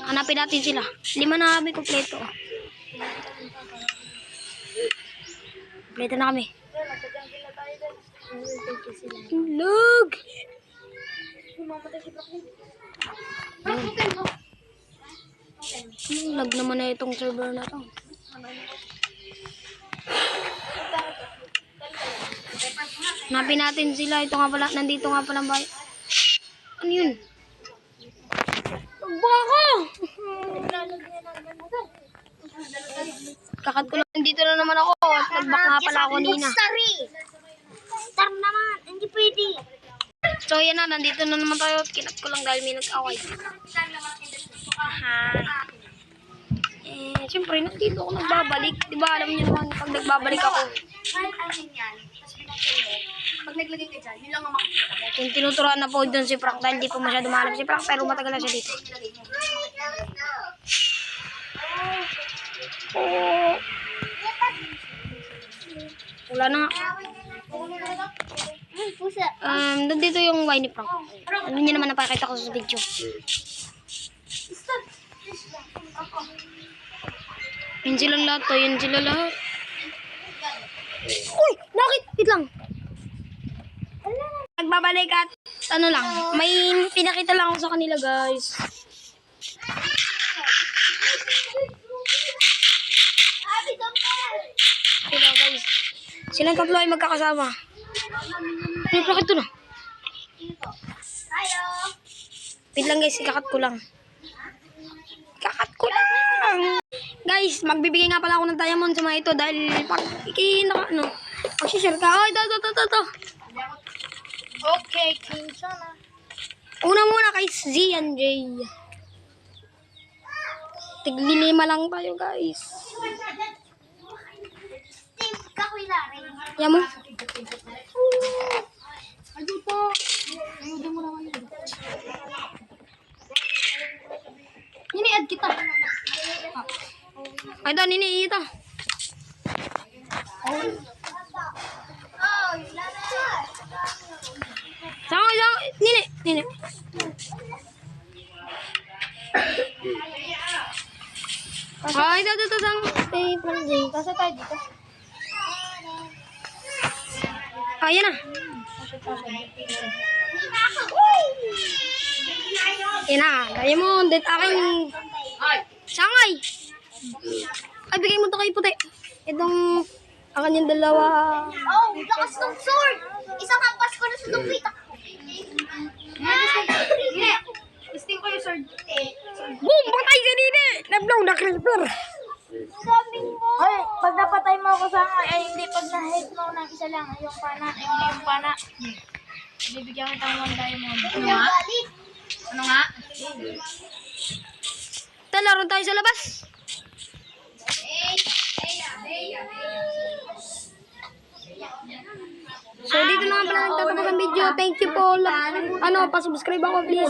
Hanapin natin sila. 5 na kami kompleto. Kompleto na kami. Lug! Lag naman na itong server na to. Hanapin natin sila. Ito nga pala. Nandito nga pala ba? Ano yun? Baka! Kakat ko lang. Dito na naman ako. Nagbak nga pala ako nina. Star naman. Hindi pwede. So yan na. Nandito na naman tayo. Kinat ko lang dahil may nag-away. Hi. Siyempre, nandito ako nagbabalik. Diba, alam niyo naman pag nagbabalik ako. Pag naglagay ka dyan, yun lang ang makikita mo. Yung tinuturuan na po doon si Frank dahil di po masyado maalam si Frank pero matagal na siya dito. Oh. Wala na nga. Pusa. Nandito yung wine ni Frank. Ano niya naman napakita ko sa video. Yun silang lahat to. Yun sila lahat. Uy! Bakit? Wait lang. Nagbabalik at ano lang. May pinakita lang ako sa kanila guys. Sila guys. Silang tatlo ay magkakasama. Ay, bakit ito na? Tayo. Wait lang guys, ikakat ko lang. Ikakat ko lang. Guys, magbibigay nga pala ako ng diamond sa mga ito dahil pag mag-share ka. Oh, ito. Okay, King Chana. Una muna kay Z and J. Tigli-5 lang tayo guys. Steve, kakoy na rin. Yan mo. Ayun po. Ayun mo na ngayon. Nini-add kita. Ay, ito, nini, ito. Oh, Sangay, nini. Ay, ito, sang. Steve, Frankie. Kasi tayo dito. Ayan na. Yan na, gaya mo. Dito aking sangay. Ay, bigay mo ito kay puti. Itong akan yung dalawa. Oh, lakas ng sword! Isang hampas ko na sa tupita. Gusto ko yung sword. Boom! Patay si Nini! Nablaw na creeper. Sabi mo! Ay, pag napatay mo ako sa ay hindi. Pag na-hit mo ng isa lang, yung pana. Bibigyan kita ng diamond. Ano nga? Ano nga? Laro tayo sa labas. So, dito na nga pala nagtatapos ang video. Thank you po. Pa-subscribe ako, please.